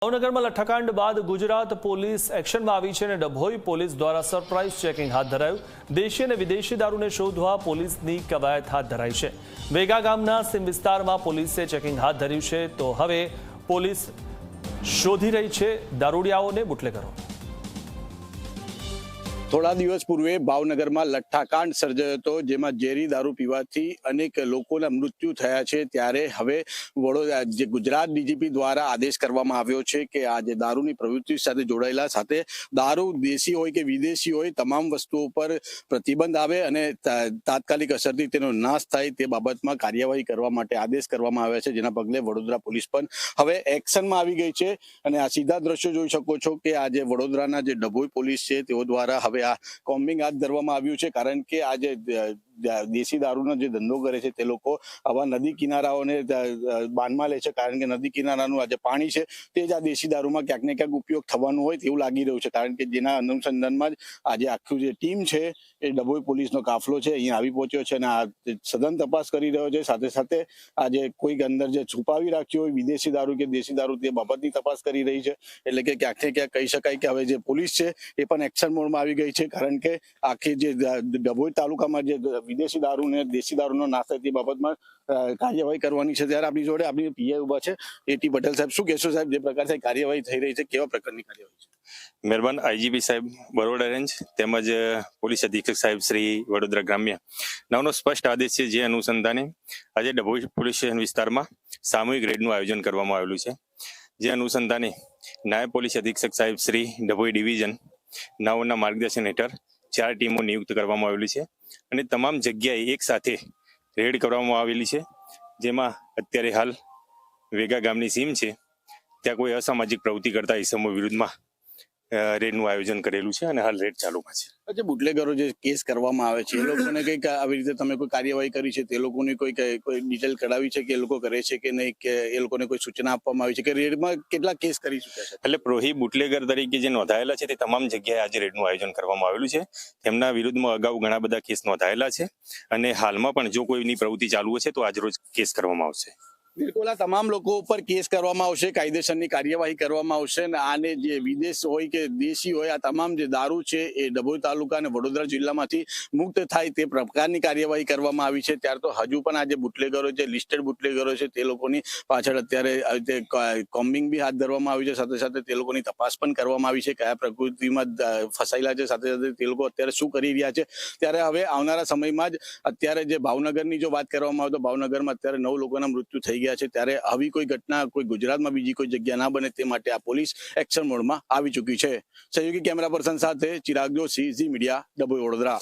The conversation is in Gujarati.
ભાવનગરમાં લઠ્ઠાકાંડ બાદ ગુજરાત પોલીસ એક્શનમાં આવી છે અને ડભોઈ પોલીસ દ્વારા સરપ્રાઇઝ ચેકિંગ હાથ ધરાયું। દેશી અને વિદેશી દારૂને શોધવા પોલીસની કવાયત હાથ ધરાઈ છે। વેગા ગામના સીમ વિસ્તારમાં પોલીસે ચેકિંગ હાથ ધર્યું છે, તો હવે પોલીસ શોધી રહી છે દારૂડિયાઓને, બુટલેગરો। થોડા દિવસ પૂર્વે ભાવનગરમાં લઠ્ઠાકાંડ સર્જાયો હતો, જેમાં ઝેરી દારૂ પીવાથી અનેક લોકોના મૃત્યુ થયા છે। ત્યારે હવે વડોદરા જે ગુજરાત ડીજીપી દ્વારા આદેશ કરવામાં આવ્યો છે કે આ જે દારૂની પ્રવૃત્તિ સાથે જોડાયેલા સાથે દારૂ દેશી હોય કે વિદેશી હોય તમામ વસ્તુઓ પર પ્રતિબંધ આવે અને તાત્કાલિક અસરથી તેનો નાશ થાય તે બાબતમાં કાર્યવાહી કરવા માટે આદેશ કરવામાં આવ્યા છે। જેના પગલે વડોદરા પોલીસ પણ હવે એક્શનમાં આવી ગઈ છે અને આ સીધા દ્રશ્યો જોઈ શકો છો કે આજે વડોદરાના જે ડભોઈ પોલીસ છે તેઓ દ્વારા હવે આ કોમ્બિંગ હાથ ધરવામાં આવ્યું છે, કારણ કે આ જે દેશી દારૂનો જે ધંધો કરે છે તે લોકો આવા નદી કિનારાઓને બાનમાં લે છે, કારણ કે નદી કિનારાનું આ જે પાણી છે તે જ આ દેશી દારૂમાં ક્યાંક ને ક્યાંક ઉપયોગ થવાનું હોય તેવું લાગી રહ્યું છે। કારણ કે જેના અનુસંધાનમાં જ આજે આખું જે ટીમ છે એ ડભોઈ પોલીસનો કાફલો છે અહીંયા આવી પહોંચ્યો છે અને આ સઘન તપાસ કરી રહ્યો છે। સાથે સાથે આજે કોઈક અંદર જે છુપાવી રાખ્યો હોય વિદેશી દારૂ કે દેશી દારૂ તે બાબતની તપાસ કરી રહી છે। એટલે કે ક્યાંક ને ક્યાંક કહી શકાય કે હવે જે પોલીસ છે એ પણ એક્શન મોડમાં આવી ગઈ છે, કારણ કે આખી જે ડભોઈ તાલુકામાં જે વિદેશી દારૂ ને દેશી દારૂનો નાશ થાય તે બાબતમાં કાર્યવાહી કરવાની છે। ત્યારે આપણી જોડે આપણી પીઆઈ ઉભા છે એટી પટેલ સાહેબ, શું કહેશો સાહેબ, જે પ્રકારની કાર્યવાહી થઈ રહી છે કેવા પ્રકારની કાર્યવાહી છે? મહેરબાન આઈજીપી સાહેબ બરોડા રેન્જ તેમજ પોલીસ અધિક્ષક સાહેબ શ્રી વડોદરા ગ્રામ્ય નામનો સ્પષ્ટ આદેશ છે, જે અનુસંધાને આજે ડભોઈ પોલીસ સ્ટેશન વિસ્તારમાં સામૂહિક રેડનું આયોજન કરવામાં આવેલું છે। જે અનુસંધાને નાયબ પોલીસ અધિક્ષક સાહેબ શ્રી ડભોઈ ડિવિઝન નાઓના માર્ગદર્શન હેઠળ 4 ટીમો નિયુક્ત કરવામાં આવેલી છે અને તમામ જગ્યાએ એક સાથે રેડ કરવામાં આવેલી છે। જેમાં અત્યારે હાલ વેગા ગામની સીમ છે ત્યાં કોઈ અસામાજિક પ્રવૃત્તિ કરતા ઇસમો વિરુદ્ધમાં રેડનું આયોજન કરેલું છે અને હાલ રેડ ચાલુમાં છે। જે બુટલેગરો જે કેસ કરવામાં આવે છે એ લોકોને કઈક આવી રીતે તમે કોઈ કાર્યવાહી કરી છે, તે લોકોની કોઈ ડિટેલ કઢાવી છે કે એ લોકો કરે છે કે નહીં, કે એ લોકોને કોઈ સૂચના આપવામાં આવી છે કે રેડમાં કેટલા કેસ કરી ચૂક્યા છે? એટલે પ્રોહી બુટલેગર તરીકે જે નોંધાયેલા છે તે તમામ જગ્યાએ આજે રેડનું આયોજન કરવામાં આવેલું છે। તેમના વિરુદ્ધમાં અગાઉ ઘણા બધા કેસ નોંધાયેલા છે અને હાલમાં પણ જો કોઈની પ્રવૃત્તિ ચાલુ હશે તો આજરોજ કેસ કરવામાં આવશે। બિલકુલ, આ તમામ લોકો ઉપર કેસ કરવામાં આવશે, કાયદેસરની કાર્યવાહી કરવામાં આવશે અને આને જે વિદેશ હોય કે દેશી હોય આ તમામ જે દારૂ છે એ ડભોઈ તાલુકા અને વડોદરા જિલ્લામાંથી મુક્ત થાય તે પ્રકારની કાર્યવાહી કરવામાં આવી છે। ત્યારે તો હજુ પણ આ જે બુટલેગરો છે, લિસ્ટેડ બુટલેગરો છે તે લોકોની પાછળ અત્યારે કોમ્બિંગ બી હાથ ધરવામાં આવ્યું છે, સાથે સાથે તે લોકોની તપાસ પણ કરવામાં આવી છે કયા પ્રકૃતિમાં ફસાયેલા છે, સાથે સાથે તે લોકો અત્યારે શું કરી રહ્યા છે। ત્યારે હવે આવનારા સમયમાં જ અત્યારે જે ભાવનગરની જો વાત કરવામાં આવે તો ભાવનગરમાં અત્યારે 9 લોકોના મૃત્યુ થઈ ગયા છે। ત્યારે આવી કોઈ ઘટના કોઈ ગુજરાતમાં બીજી કોઈ જગ્યા ના બને તે માટે આ પોલીસ એક્શન મોડમાં આવી ચૂકી છે। સહયોગી કેમેરા પર્સન સાથે ચિરાગ જોશી, ઝી મીડિયા, ડભોઈ, વડોદરા।